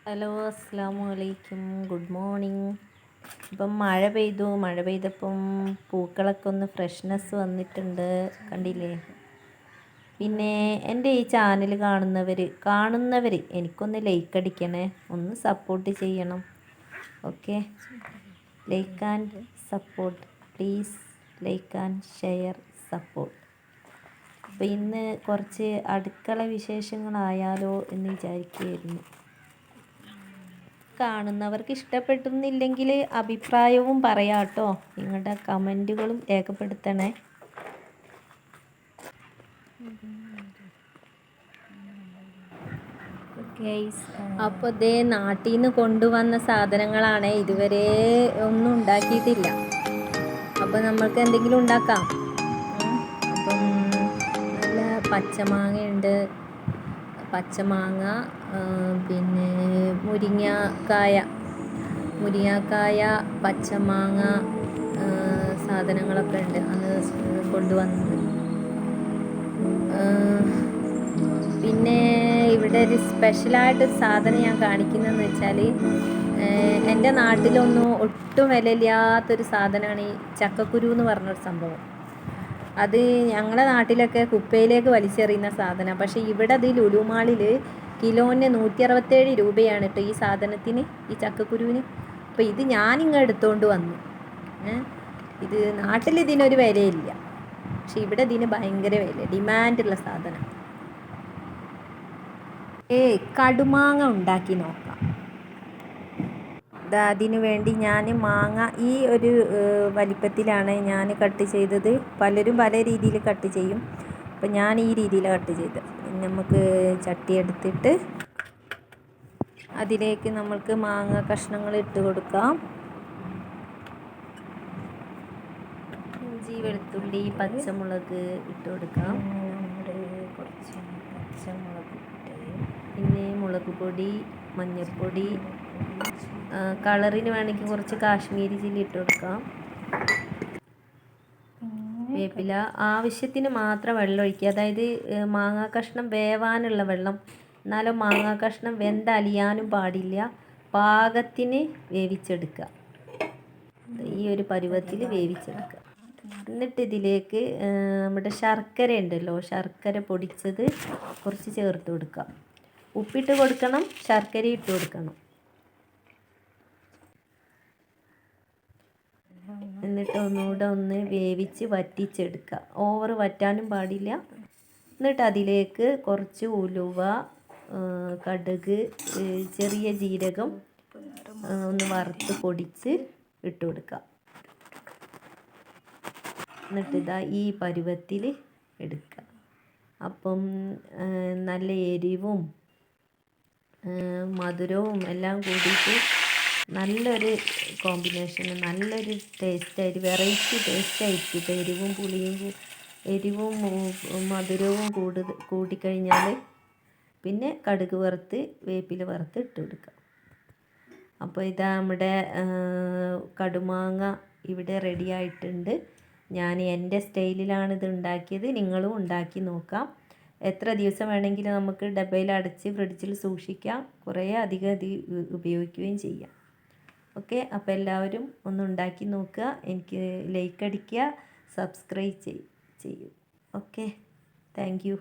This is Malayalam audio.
ഹലോ, അസ്സാമു അലൈക്കും. Good morning. ഇപ്പം മഴ പെയ്തപ്പം പൂക്കളൊക്കെ ഒന്ന് ഫ്രഷ്നെസ് വന്നിട്ടുണ്ട്, കണ്ടില്ലേ? പിന്നെ എൻ്റെ ഈ ചാനൽ കാണുന്നവർ എനിക്കൊന്ന് ലൈക്ക് അടിക്കണേ, ഒന്ന് സപ്പോർട്ട് ചെയ്യണം. Okay, like and support please. Like and share support. അപ്പോൾ ഇന്ന് കുറച്ച് അടുക്കള വിശേഷങ്ങളായാലോ എന്ന് വിചാരിക്കുകയായിരുന്നു. കാണുന്നവർക്ക് ഇഷ്ടപ്പെടുന്നില്ലെങ്കിൽ അഭിപ്രായവും പറയാം കേട്ടോ. നിങ്ങളുടെ കമൻറ്റുകളും രേഖപ്പെടുത്തണേ. അപ്പോൾ ഇതേ നാട്ടിൽ നിന്ന് കൊണ്ടുവന്ന സാധനങ്ങളാണ്, ഇതുവരെ ഒന്നും ഉണ്ടാക്കിയിട്ടില്ല. അപ്പോൾ നമ്മൾക്ക് എന്തെങ്കിലും ഉണ്ടാക്കാം. അപ്പം നല്ല പച്ചമാങ്ങയുണ്ട്, പച്ചമാങ്ങ, പിന്നെ മുരിങ്ങക്കായ, പച്ചമാങ്ങ, സാധനങ്ങളൊക്കെ ഉണ്ട് അന്ന് കൊണ്ടുവന്നത്. പിന്നെ ഇവിടെ ഒരു സ്പെഷ്യലായിട്ടൊരു സാധനം ഞാൻ കാണിക്കുന്നതെന്ന് വെച്ചാൽ, എൻ്റെ നാട്ടിലൊന്നും ഒട്ടും വിലയില്ലാത്തൊരു സാധനമാണ് ഈ ചക്കക്കുരു എന്ന് പറഞ്ഞൊരു സംഭവം. അത് ഞങ്ങളുടെ നാട്ടിലൊക്കെ കുപ്പയിലേക്ക് വലിച്ചെറിയുന്ന സാധനമാണ്. പക്ഷേ ഇവിടെ അത് ലുലു മാളിൽ കിലോന് 167 രൂപയാണ് കേട്ടോ ഈ സാധനത്തിന്, ഈ ചക്കക്കുരുവിന്. അപ്പോൾ ഇത് ഞാനിങ്ങ് എടുത്തുകൊണ്ട് വന്നു. ഇത് നാട്ടിൽ ഇതിനൊരു വിലയില്ല, പക്ഷെ ഇവിടെ ഇതിന് ഭയങ്കര വില, ഡിമാൻഡുള്ള സാധനം. കടുമാങ്ങ ഉണ്ടാക്കി നോക്കാം. അതിനു വേണ്ടി ഞാൻ മാങ്ങ ഈ ഒരു വലിപ്പത്തിലാണ് ഞാൻ കട്ട് ചെയ്തത്. പലരും പല രീതിയിൽ കട്ട് ചെയ്യും, അപ്പം ഞാൻ ഈ രീതിയിൽ കട്ട് ചെയ്തത്. നമുക്ക് ചട്ടി എടുത്തിട്ട് അതിലേക്ക് നമ്മൾക്ക് മാങ്ങ കഷ്ണങ്ങൾ ഇട്ട് കൊടുക്കാം. ഇഞ്ചി, വെളുത്തുള്ളി, പച്ചമുളക് ഇട്ട് കൊടുക്കാം. കുറച്ച് പച്ചമുളക് ഇട്ട്, പിന്നെ മുളക് പൊടി, മഞ്ഞൾപ്പൊടി, കളറിന് വേണമെങ്കിൽ കുറച്ച് കാശ്മീരി ചില്ലി ഇട്ട് കൊടുക്കാം. വേപ്പില, ആവശ്യത്തിന് മാത്രം വെള്ളം ഒഴിക്കുക. അതായത് മാങ്ങാ കഷ്ണം വേവാനുള്ള വെള്ളം, എന്നാലും മാങ്ങാ കഷ്ണം വെന്തലിയാനും പാടില്ല. പാകത്തിന് വേവിച്ചെടുക്കുക, ഈ ഒരു പരുവത്തിൽ വേവിച്ചെടുക്കുക. എന്നിട്ട് ഇതിലേക്ക് നമ്മുടെ ശർക്കര ഉണ്ടല്ലോ, ശർക്കര പൊടിച്ചത് കുറച്ച് ചേർത്ത് കൊടുക്കുക. ഉപ്പിട്ട് കൊടുക്കണം, ശർക്കര ഇട്ട് കൊടുക്കണം. എന്നിട്ട് ഒന്നുകൂടെ ഒന്ന് വേവിച്ച് വറ്റിച്ചെടുക്കുക. ഓവർ വറ്റാനും പാടില്ല. എന്നിട്ട് അതിലേക്ക് കുറച്ച് ഉലുവ, കടുക്, ചെറിയ ജീരകം ഒന്ന് വറുത്ത് പൊടിച്ച് ഇട്ട് കൊടുക്കുക. എന്നിട്ട് ഇതാ ഈ പരുവത്തിൽ എടുക്കുക. അപ്പം നല്ല എരിവും മധുരവും എല്ലാം കൂടിയിട്ട് നല്ലൊരു കോമ്പിനേഷൻ, നല്ലൊരു ടേസ്റ്റായിട്ട്, വെറൈറ്റി ടേസ്റ്റായിരിക്കും. എരിവും മധുരവും കൂട്ടിക്കഴിഞ്ഞാൽ പിന്നെ കടുക് വറുത്ത്, വേപ്പില വറുത്ത് ഇട്ട് കൊടുക്കുക. അപ്പോൾ ഇതാ നമ്മുടെ കടുമാങ്ങ ഇവിടെ റെഡി ആയിട്ടുണ്ട്. ഞാൻ എൻ്റെ സ്റ്റൈലിലാണ് ഇത് ഉണ്ടാക്കിയത്. നിങ്ങളും ഉണ്ടാക്കി നോക്കാം. എത്ര ദിവസം വേണമെങ്കിലും നമുക്ക് ഡബയിൽ അടച്ച് ഫ്രിഡ്ജിൽ സൂക്ഷിക്കാം. കുറേ അധികം ഇത് ഉപയോഗിക്കുകയും ചെയ്യാം. ഓക്കെ, അപ്പോൾ എല്ലാവരും ഒന്ന് ഉണ്ടാക്കി നോക്കുക. എനിക്ക് ലൈക്ക് അടിക്കുക, സബ്സ്ക്രൈബ് ചെയ്യൂ. Okay, thank you.